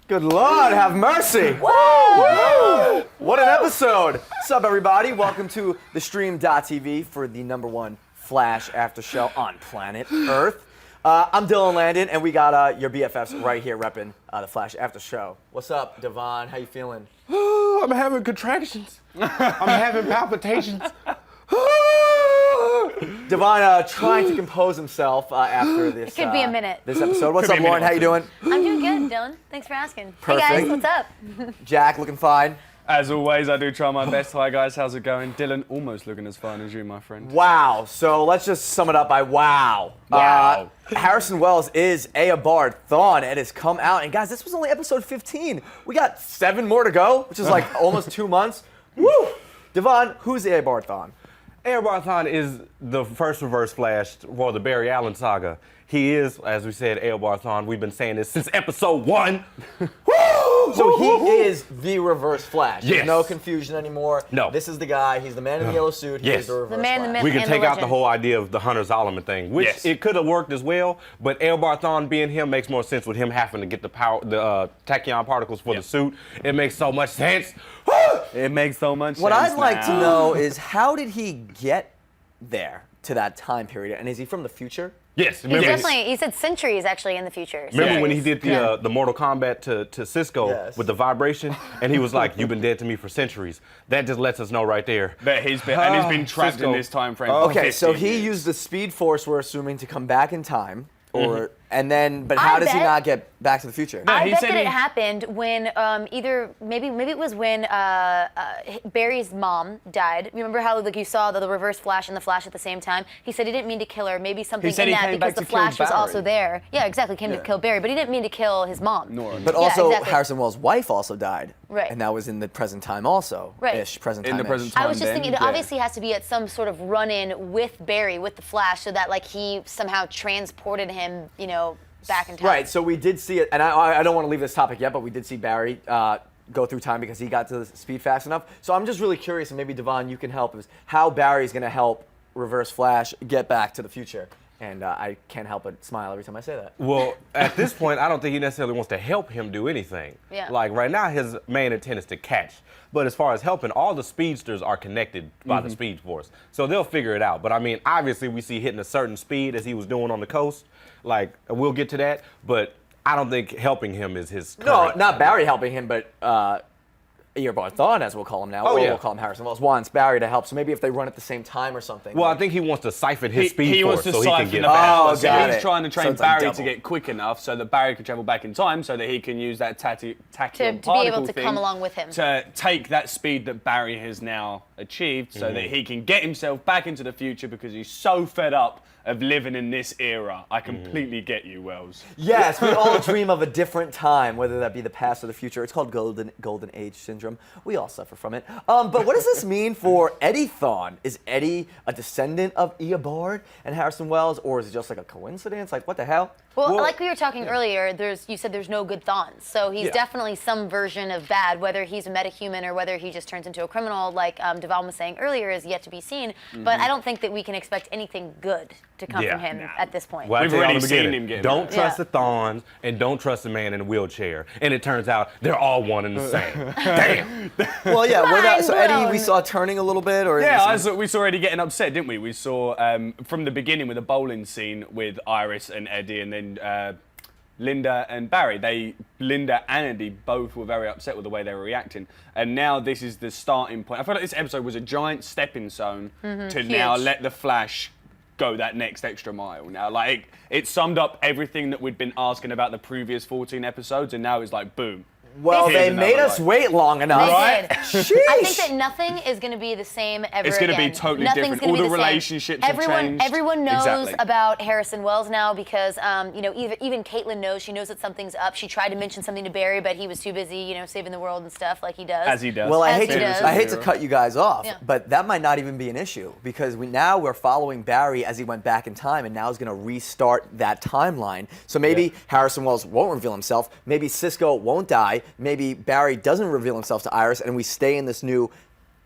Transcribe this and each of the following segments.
Good Lord, have mercy. Woo! What an episode. What's up, everybody? Welcome to the Stream.tv for the #1 Flash after show on planet Earth. I'm Dylan Landon, and we got your BFFs right here repping the Flash after show. What's up, Devon? How you feeling? I'm having contractions. I'm having palpitations. Devon trying to compose himself after this. It could be a minute. This episode. What's up, Lauren? How you doing? I'm doing good, Dylan. Thanks for asking. Perfect. Hey guys, what's up? Jack, looking fine. As always, I do try my best. Hi guys, how's it going? Dylan, almost looking as fine as you, my friend. Wow. So let's just sum it up by wow. Wow. Harrison Wells is Eobard Thawne. It has come out. And guys, this was only episode 15. We got 7 more to go, which is like almost 2 months. Woo! Devon, who's Eobard Thawne? Eobard Thawne is the first Reverse Flash for the Barry Allen saga. He is, as we said, Eobard Thawne. We've been saying this since episode 1. So he is the Reverse Flash. Yes. There's no confusion anymore. No. This is the guy. He's the man in the yellow suit. He Yes. is the Reverse The man, the Flash. myth, We can and take the out the legend. whole idea of the Hunter Zolomon thing, which Yes. it could have worked as well, but Eobard Thawne being him makes more sense with him having to get the power, the tachyon particles for the suit. It makes so much sense. It makes so much sense. What I'd like to now. know is how did he get there to that time period? And is he from the future? Yes, He's remember, definitely, he said centuries actually in the future. remember when he Centuries. did the Mortal Kombat to Cisco Yes. with the vibration, and he was like, "You've been dead to me for centuries." That just lets us know right there. That he's been trapped Cisco. in this time frame. Okay, for so 15 he years. used the Speed Force, we're assuming, to come back in time, or but how I does he bet- not get back to the future? No, I he bet said that he- it happened when maybe it was when Barry's mom died. Remember how like you saw the Reverse Flash and the Flash at the same time? He said he didn't mean to kill her. Maybe something said in he that came because back the to kill Flash was Barry. also there. Yeah, exactly. Came to kill Barry, but he didn't mean to kill his mom. But Yeah, also, exactly. Harrison Wells' wife also died. Right. And that was in the present time also. Right. Ish, present In time. the present time. I was just then, thinking it yeah. obviously has to be at some sort of run-in with Barry, with the Flash, so that like he somehow transported him, back in time. Right, so we did see it, and I don't want to leave this topic yet, but we did see Barry go through time because he got to the speed fast enough. So I'm just really curious, and maybe Devon, you can help, is how Barry's going to help Reverse Flash get back to the future. And I can't help but smile every time I say that. Well, at this point, I don't think he necessarily wants to help him do anything. Yeah. Like right now, his main intent is to catch. But as far as helping, all the speedsters are connected by the Speed Force. So they'll figure it out. But I mean, obviously we see hitting a certain speed as he was doing on the coast. Like, we'll get to that. But I don't think helping him is his No, current- not Barry helping him, but Eobard Thawne, as we'll call him now, Oh, or yeah. we'll call him Harrison Wells, wants Barry to help. So maybe if they run at the same time or something. Well, I think he wants to siphon his He Speed wants Force to so he can siphon get the back. Oh, best. So got he's it. trying to So train it's like Barry to double. get quick enough so that Barry can travel back in time so that he can use that tachyon To be particle able to thing come along with him. to take that speed that Barry has now achieved so that he can get himself back into the future because he's so fed up of living in this era. I completely get you, Wells. Yes, we all dream of a different time, whether that be the past or the future. It's called golden age syndrome. We all suffer from it. But what does this mean for Eddie Thawne? Is Eddie a descendant of Eobard and Harrison Wells, or is it just like a coincidence? Like, what the hell? Well, Well, like we were talking earlier, you said there's no good Thawnes. So he's Yeah. definitely some version of bad, whether he's a metahuman or whether he just turns into a criminal, like Devon was saying earlier, is yet to be seen. But I don't think that we can expect anything good to come Yeah. from him at this point. Well, I We've tell you already from the seen beginning, him get don't mad. trust Yeah. the Thawnes and don't trust the man in a wheelchair. And it turns out they're all one and the same. Damn. Well, yeah. So Mind Eddie, we blown. saw turning a little bit, or Yeah, we saw Eddie getting upset, didn't we? We saw from the beginning with the bowling scene with Iris and Eddie, and then Linda and Barry. Linda and Eddie both were very upset with the way they were reacting. And now this is the starting point. I feel like this episode was a giant stepping stone to now Huge. let the Flash go that next extra mile. Now, like, it summed up everything that we'd been asking about the previous 14 episodes, and now it's like, boom. Well, Here's they made another us light. wait long enough. They Right? did. Sheesh. I think that nothing is going to be the same ever It's gonna be again. totally Nothing's different. gonna All be the same. relationships have changed. Everyone knows Exactly. about Harrison Wells now because, even Caitlin knows. She knows that something's up. She tried to mention something to Barry, but he was too busy, saving the world and stuff like he does. As he does. Well, I As hate he to does. I hate to cut you guys off, Yeah. but that might not even be an issue because we're following Barry as he went back in time, and now he's going to restart that timeline. So maybe Harrison Wells won't reveal himself. Maybe Cisco won't die. Maybe Barry doesn't reveal himself to Iris, and we stay in this new.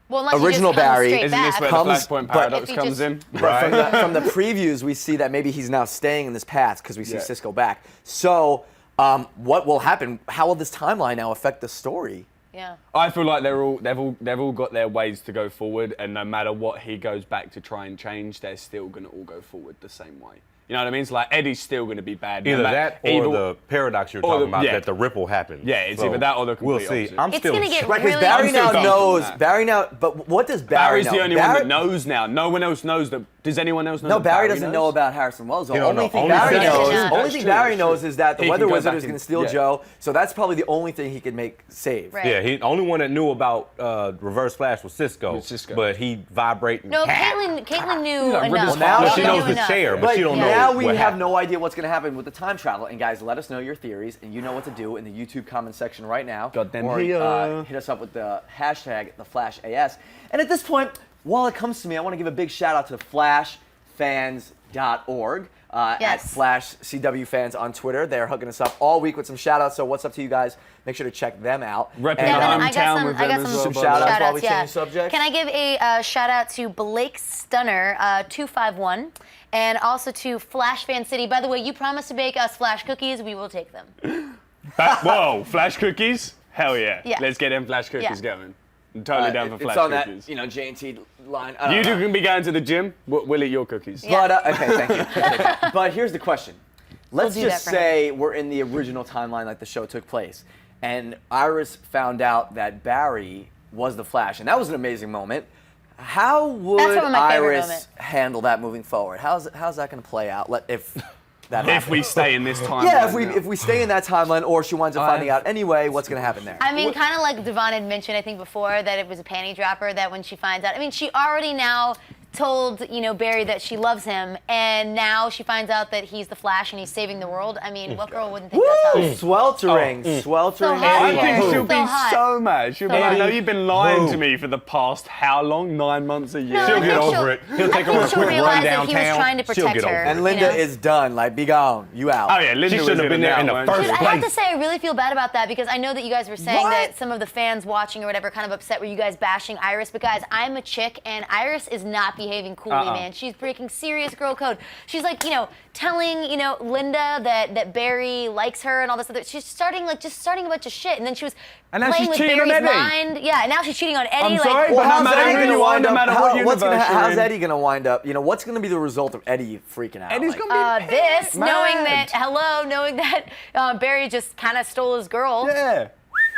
Well, unless he original just comes Barry- straight Isn't this back. where Comes- the Flashpoint but paradox if he comes just- in? From the previews, we see that maybe he's now staying in this past because we see Yeah. Cisco back. So What will happen? How will this timeline now affect the story? Yeah. I feel like they've all got their ways to go forward, and no matter what he goes back to try and change, they're still going to all go forward the same way. You know what I mean? It's like Eddie's still going to be bad. Either that or the paradox you're talking about, that the ripple happened. Yeah, it's either that or the complete We'll see. opposite. I'm It's still gonna get Right, because really Barry now confident knows. in that. Barry now, but what does Barry Barry's know? the only one that knows now. No one else knows that. Does anyone else know? No, that Barry doesn't knows? know about Harrison Wells. The He don't only know. thing Only Barry Barry knows, knows. only That's thing true, Barry that's knows true. is that the He Weather can go Wizard back is going and- to steal yeah. Joe. So that's probably the only thing he could make save. Right. Yeah, the only one that knew about Reverse Flash was Cisco. But he vibrating. No, Caitlin knew like, enough. Rip his now Well, she she Caitlin knows knew the enough. chair, but But she don't know now we what have happened. no idea what's going to happen with the time travel. And guys, let us know your theories, and you know what to do in the YouTube comment section right now. Goddamn or here. hit us up with the hashtag #TheFlashAS. And at this point, while it comes to me, I want to give a big shout out to FlashFans.org. At Yes. Flash CW Fans on Twitter. They're hooking us up all week with some shout outs. So what's up to you guys? Make sure to check them out. Repping And, Devin, hometown I got some, with I got them some, as well, Some by shout-outs the way. while we yeah. change subjects? Can I give a shout out to Blake Stunner, 251, and also to Flash Fan City. By the way, you promised to bake us Flash cookies. We will take them. Whoa, Flash cookies? Hell yeah. Yeah. Let's get them Flash cookies Yeah. going. I'm totally down for it's Flash on cookies. that, J&T line. I don't You know. two can be going to the gym. We'll eat your cookies. Yeah. But okay, thank you. Appreciate that. But here's the question. Let's do just that for him. say we're in the original timeline like the show took place. And Iris found out that Barry was the Flash. And that was an amazing moment. How would That's one of my favorite Iris moments. handle that moving forward? How's that going to play out? If that If happens? we stay in this time. Yeah, if we stay in that timeline, or she winds up finding out anyway, what's going to happen there? I mean, kind of like Devon had mentioned, I think before, that it was a panty dropper. That when she finds out, I mean, she already now told Barry that she loves him, and now she finds out that he's the Flash and he's saving the world. I mean, what girl wouldn't think that's Woo! hot? Sweltering, So sweltering. hot. I Eddie. think Eddie. she'll be So hot. so mad. She'll be So like, I know hot. you've been lying to me for the past how long? 9 months, a year? No, I She'll think get over she'll- it. He'll take her I on a think she'll quick realize run that he was downtown. trying to She'll protect get over her. it. And Linda is done. Like, be gone. You out. Oh yeah, Linda She was shouldn't have been there in the down, first weren't Dude, she? I have to say, I really feel bad about that because I know that you guys were saying What? that some of the fans watching or whatever kind of upset were you guys bashing Iris. But guys, I'm a chick and Iris is not behaving coolly, man. She's breaking serious girl code. She's like, telling, Linda that Barry likes her and all this other. She's starting a bunch of shit, and then she was And now playing she's with cheating on Barry's Eddie. mind. Yeah, and now she's cheating on Eddie. I'm sorry, like, but no how's matter Eddie who gonna you are, wind no up? matter what universe you're How's in. Eddie gonna wind up? What's gonna be the result of Eddie freaking out? Eddie's Like, gonna be this, mad. knowing that Barry just kind of stole his girl. Yeah.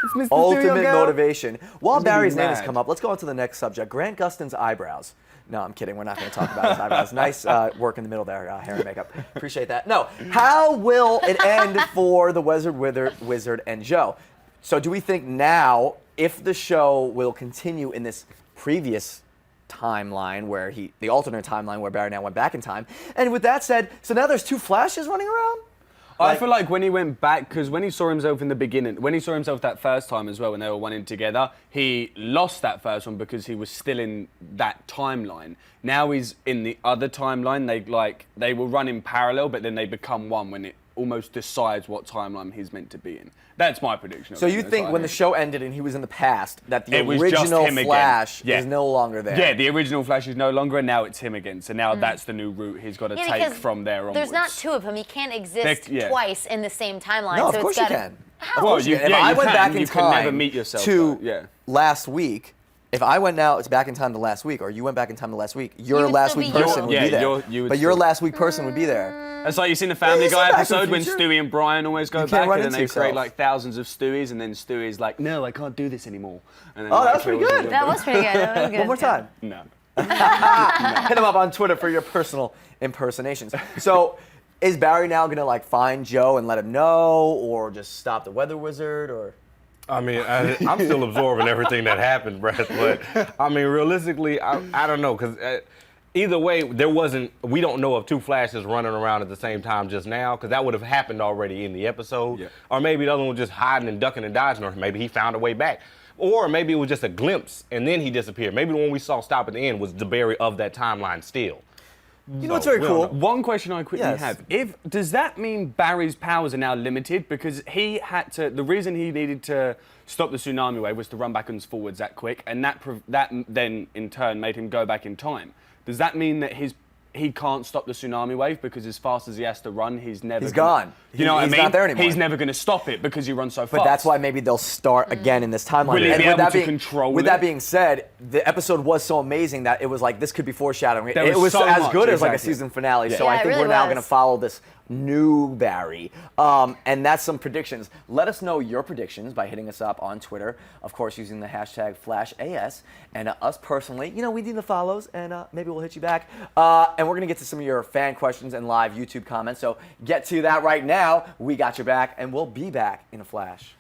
It's Mr. ultimate Serial Girl. motivation. While He's gonna be Barry's name has mad. come up, let's go on to the next subject. Grant Gustin's eyebrows. No, I'm kidding. We're not going to talk about his eyebrows. Nice work in the middle there, hair and makeup. Appreciate that. No, how will it end for the Wizard and Joe? So do we think now, if the show will continue in this previous timeline where the alternate timeline where Barry now went back in time, and with that said, so now there's two Flashes running around? I feel like when he went back, because when he saw himself in the beginning, when he saw himself that first time as well, when they were one in together, he lost that first one because he was still in that timeline. Now he's in the other timeline. They will run in parallel, but then they become one when it almost decides what timeline he's meant to be in. That's my prediction. So you think when the show ended and he was in the past, that the It was just original him again. Flash Yeah. is no longer there? Yeah, the original Flash is no longer, and now it's him again. So now that's the new route he's got to take because from there onwards. There's not two of him. He can't exist Yeah. twice in the same timeline. No, so of course it's you gotta, can. How? Of course you- you can. If yeah, I you went can. back in You can time never meet yourself, to but, yeah. last week, if I went now, it's back in time to last week, or you went back in time to last week, your would last still week be you. person would Yeah, be there. you would But your still- last week person would be there. It's like you seen the Family Isn't Guy Back to the episode when Future? Stewie and Brian always go You can't back run and then into they yourself. create like thousands of Stewies and then Stewie's like, no, I can't do this anymore. And then, Oh, like, that was pretty kills good. all of That them. was pretty good. That was good. One more time. No. Hit him up on Twitter for your personal impersonations. So, is Barry now gonna find Joe and let him know, or just stop the Weather Wizard, or? I mean, I'm still absorbing everything that happened, Brett. But I mean, realistically, I don't know, because either way, we don't know if two Flashes running around at the same time just now, because that would have happened already in the episode. Yeah. Or maybe the other one was just hiding and ducking and dodging, or maybe he found a way back. Or maybe it was just a glimpse and then he disappeared. Maybe the one we saw stop at the end was the Barry of that timeline still. You know what's very we don't cool? know. One question I quickly Yes. have. Does that mean Barry's powers are now limited? Because he had to, the reason he needed to stop the tsunami wave was to run backwards and forwards that quick, and that then in turn made him go back in time. Does that mean that his he can't stop the tsunami wave because as fast as he has to run, he's gone. You know what I mean? He's not there anymore. He's never going to stop it because he runs so fast. But that's why maybe they'll start again in this timeline. Will he And be with able that to being- control With it? that being said, the episode was so amazing that it was like, this could be foreshadowing. There It was was so as much, good as like a exactly. season finale. Yeah. So Yeah, I it think really we're now was. going to follow this new Barry. And that's some predictions. Let us know your predictions by hitting us up on Twitter, of course, using the hashtag FlashAS. And us personally, we need the follows, and maybe we'll hit you back. And we're going to get to some of your fan questions and live YouTube comments. So get to that right now. We got your back, and we'll be back in a flash.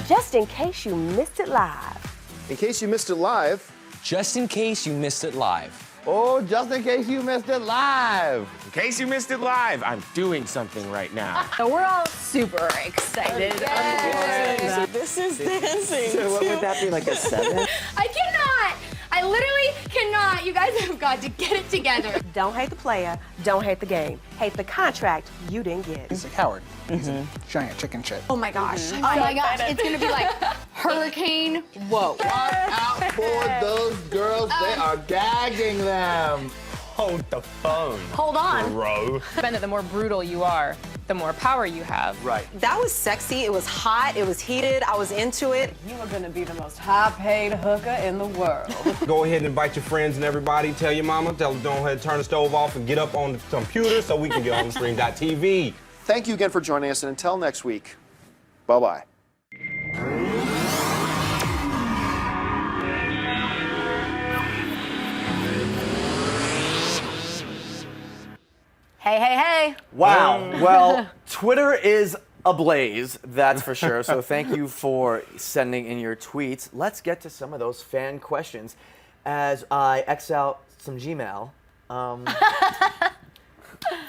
Just in case you missed it live. In case you missed it live. Just in case you missed it live. Oh, just in case you missed it live. In case you missed it live, I'm doing something right now. So we're all super excited. So this is dancing. So what would that be, like a 7? I cannot. I literally cannot. You guys have got to get it together. Don't hate the player, don't hate the game. Hate the contract you didn't get. He's a coward. He's a giant chicken shit. Oh my gosh. Oh my gosh. It's gonna be like hurricane. Whoa. Watch out for those girls. They are gagging them. Hold the phone, Hold on. bro. The more brutal you are, the more power you have. Right. That was sexy, it was hot, it was heated, I was into it. You are gonna be the most high-paid hooker in the world. Go ahead and invite your friends and everybody. Tell your mama, tell them don't ahead, turn the stove off and get up on the computer so we can get on the stream.tv. Thank you again for joining us, and until next week, bye-bye. Hey, hey, hey. Wow. Well, Twitter is ablaze, that's for sure. So thank you for sending in your tweets. Let's get to some of those fan questions as I X out some Gmail.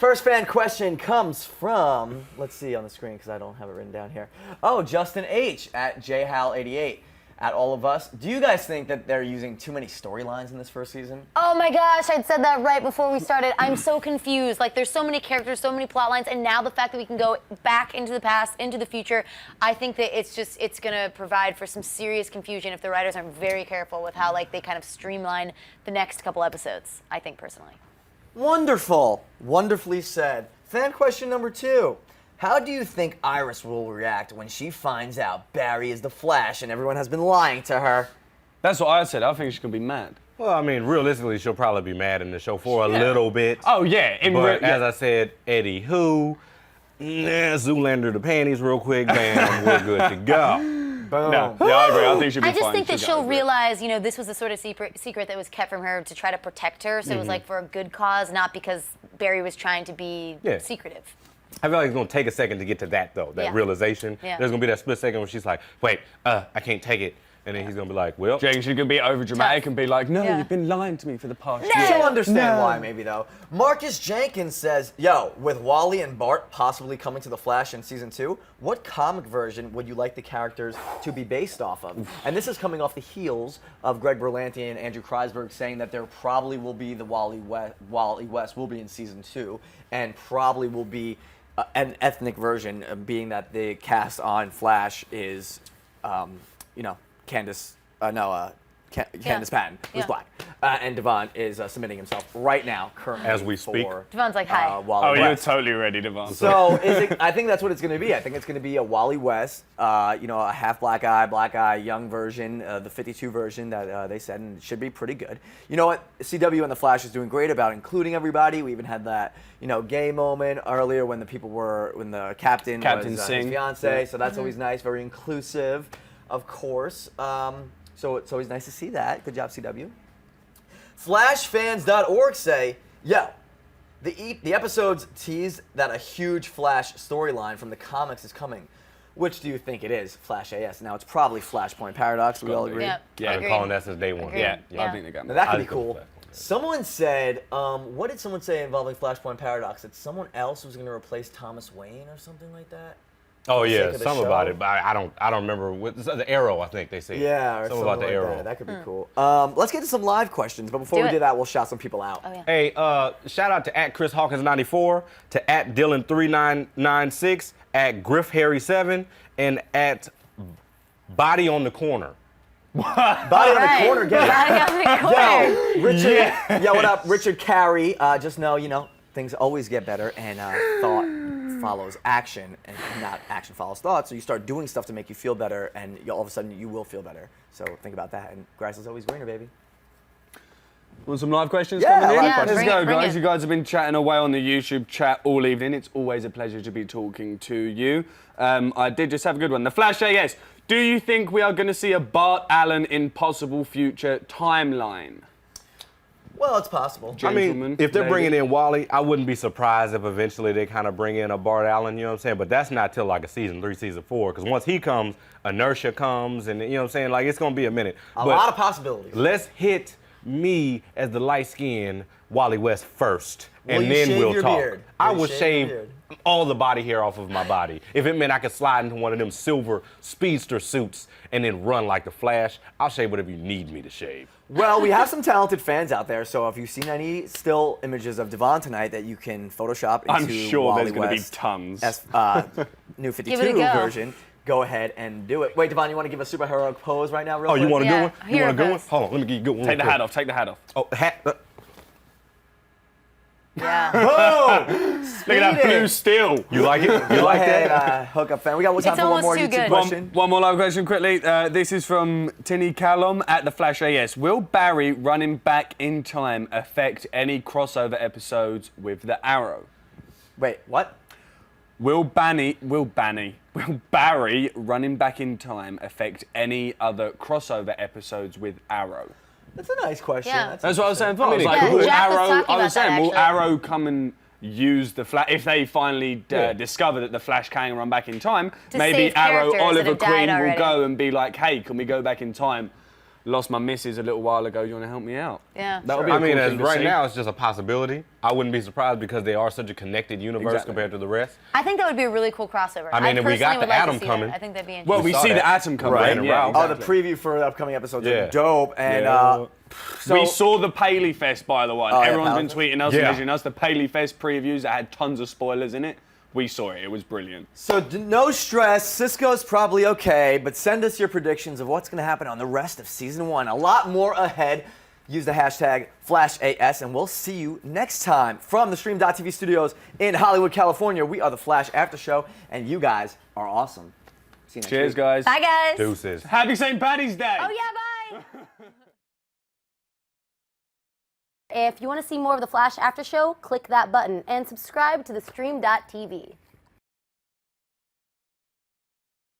First fan question comes from, let's see on the screen because I don't have it written down here. Oh, Justin H. at JHal88. At all of us. Do you guys think that they're using too many storylines in this first season? Oh my gosh, I'd said that right before we started. I'm so confused. Like, there's so many characters, so many plot lines, and now the fact that we can go back into the past, into the future, I think that it's gonna provide for some serious confusion if the writers aren't very careful with how, like, they kind of streamline the next couple episodes, I think personally. Wonderful. Wonderfully said. Fan question number 2. How do you think Iris will react when she finds out Barry is the Flash and everyone has been lying to her? That's what I said. I think she's going to be mad. Well, I mean, realistically, she'll probably be mad in the show for a little bit. Oh, yeah. But as I said, Eddie who, Zoolander the panties real quick, bam, we're good to go. Boom. No, yeah, I agree. I think she'll be I just fine. think that She'll she'll go realize, this was the sort of secret that was kept from her to try to protect her. So it was like for a good cause, not because Barry was trying to be secretive. I feel like it's going to take a second to get to that, though, that realization. Yeah. There's going to be that split second where she's like, wait, I can't take it. And then he's going to be like, well. Jane, she's going to be over dramatic and be like, no, you've been lying to me for the past year. She'll understand why, maybe, though. Marcus Jenkins says, yo, with Wally and Bart possibly coming to The Flash in season 2, what comic version would you like the characters to be based off of? And this is coming off the heels of Greg Berlanti and Andrew Kreisberg saying that there probably will be the Wally West will be in season 2, and probably will be an ethnic version, being that the cast on Flash is, Candice Patton, who's black. And Devon is submitting himself right now, currently. As we speak. Devon's like, hi. Wally You're West. totally ready, Devon. So I think that's what it's going to be. I think it's going to be a Wally West, a half black eye, young version, the 52 version that they said, and it should be pretty good. You know what? CW and The Flash is doing great about including everybody. We even had that, gay moment earlier when the captain was his Singh. fiance. So that's always nice, very inclusive, of course. So it's always nice to see that. Good job, CW. Flashfans.org say, yo, the episodes tease that a huge Flash storyline from the comics is coming. Which do you think it is? Flash AS. Now, it's probably Flashpoint Paradox. We all agree? Yep. I've been calling that since day one. Agreed. Yeah, Yeah. I think they got me. Now, that could I be just go cool. with Someone said, what did someone say involving Flashpoint Paradox? That someone else was going to replace Thomas Wayne or something like that? Oh For the yeah, sake of the some show? about it, but I don't remember what the Arrow. I think they said. Yeah, or something something about the like Arrow. that. That could be cool. Let's get to some live questions, but before Do we it. do that, we'll shout some people out. Oh, yeah. Hey, shout out to @ChrisHawkins94, to @Dylan3996, @GriffHarry7, and @Body on the Corner. Body on the corner, get it. Body on the corner. Yo, Richard, yo, what up? Richard Carey, just know, things always get better, and thought follows action, and not action follows thought. So you start doing stuff to make you feel better, and all of a sudden you will feel better. So think about that, and grass is always greener, baby. Want some live questions Yeah, coming in? live Let's questions. go, Bring guys. it. You guys have been chatting away on the YouTube chat all evening. It's always a pleasure to be talking to you. I did just have a good one. The Flash AS. Do you think we are going to see a Bart Allen Impossible Future timeline? Well, it's possible. I mean, Gentlemen, if they're ladies. bringing in Wally, I wouldn't be surprised if eventually they kind of bring in a Bart Allen, you know what I'm saying? But that's not till like a season 3, season 4, because once he comes, Inertia comes, and you know what I'm saying? Like, it's going to be a minute. A lot of possibilities. Let's hit me as the light-skinned Wally West first, Will and you then shave we'll your talk. beard? I Will you would shave your shave beard? all the body hair off of my body. If it meant I could slide into one of them silver speedster suits and then run like the Flash, I'll shave whatever you need me to shave. Well, we have some talented fans out there, so if you've seen any still images of Devon tonight that you can Photoshop into I'm sure Wally there's going to be West tons. New Give it a 52 go. version, go ahead and do it. Wait, Devon, you want to give a superhero pose right now real Oh, quick? you want a Yeah, good one? You hero want a good one? pose. Hold on, let me get you a good one. Take the real hat quick. off. Take the hat off. Oh, hat. Yeah. Boom! Look at that blue steel. You like it? You Go like ahead, that? hookup fan. We got time It's for one almost more too YouTube good. question. One more live question quickly. This is from Tinny Callum at the Flash AS. Will Barry running back in time affect any crossover episodes with the Arrow? Wait, what? Will Barry running back in time affect any other crossover episodes with Arrow? That's a nice question. Yeah. That's what I was saying. I was mean, like, yeah, will Jack was Arrow? talking I was about saying, that, will actually. Arrow come and use the Flash if they finally Yeah. discover that the Flash can run back in time? To Maybe save Arrow, characters that Oliver have died Queen will already. go and be like, "Hey, can we go back in time? Lost my missus a little while ago. You want to help me out?" Yeah. That would be. A I mean, cool as thing to right see. now, it's just a possibility. I wouldn't be surprised because they are such a connected universe Exactly. compared to the rest. I think that would be a really cool crossover. I mean, and we got personally the would like to Atom see coming. that. I think that'd be interesting. Well, we saw see that. the Atom come Right. in. And Yeah, Ralph. Oh, the exactly. preview for the upcoming episodes Yeah. are dope. And Yeah. so We saw the Paley Fest, by the way. Oh, yeah, Everyone's been Paley tweeting us, Yeah. messaging us the Paley Fest previews that had tons of spoilers in it. We saw it. It was brilliant. So no stress. Cisco's probably okay, but send us your predictions of what's going to happen on the rest of season 1. A lot more ahead. Use the hashtag FlashAS, and we'll see you next time from the Stream.TV studios in Hollywood, California. We are the Flash After Show, and you guys are awesome. See you next Cheers, week. guys. Bye, guys. Deuces. Happy St. Paddy's Day. Oh, yeah, bye. If you want to see more of the Flash After Show, click that button and subscribe to the Stream.TV.